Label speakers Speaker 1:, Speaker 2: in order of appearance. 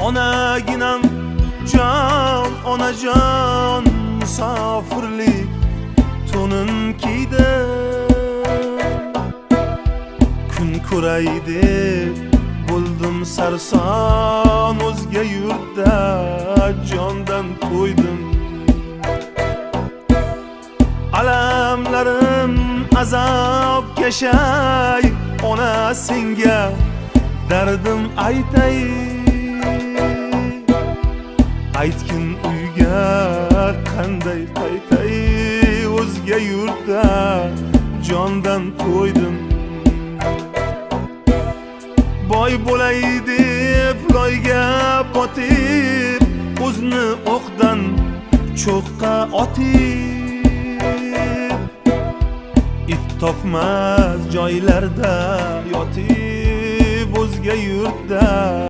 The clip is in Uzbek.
Speaker 1: Onaginam jon, onajon, musofirlik to'nin kiydi. Kun ko'ray deb bo'ldim sarson, o'zga yurtda jondan to'ydim. Alamlarim azob keshay, ona senga dardim aytay. Aytgin uyga qanday qaytay, o'zga yurtda jondan to'ydim. Boy bo'lay deb loyga botib, o'zni o'qdan cho'qqa otib, it topmas joylarda yotib, o'zga yurtda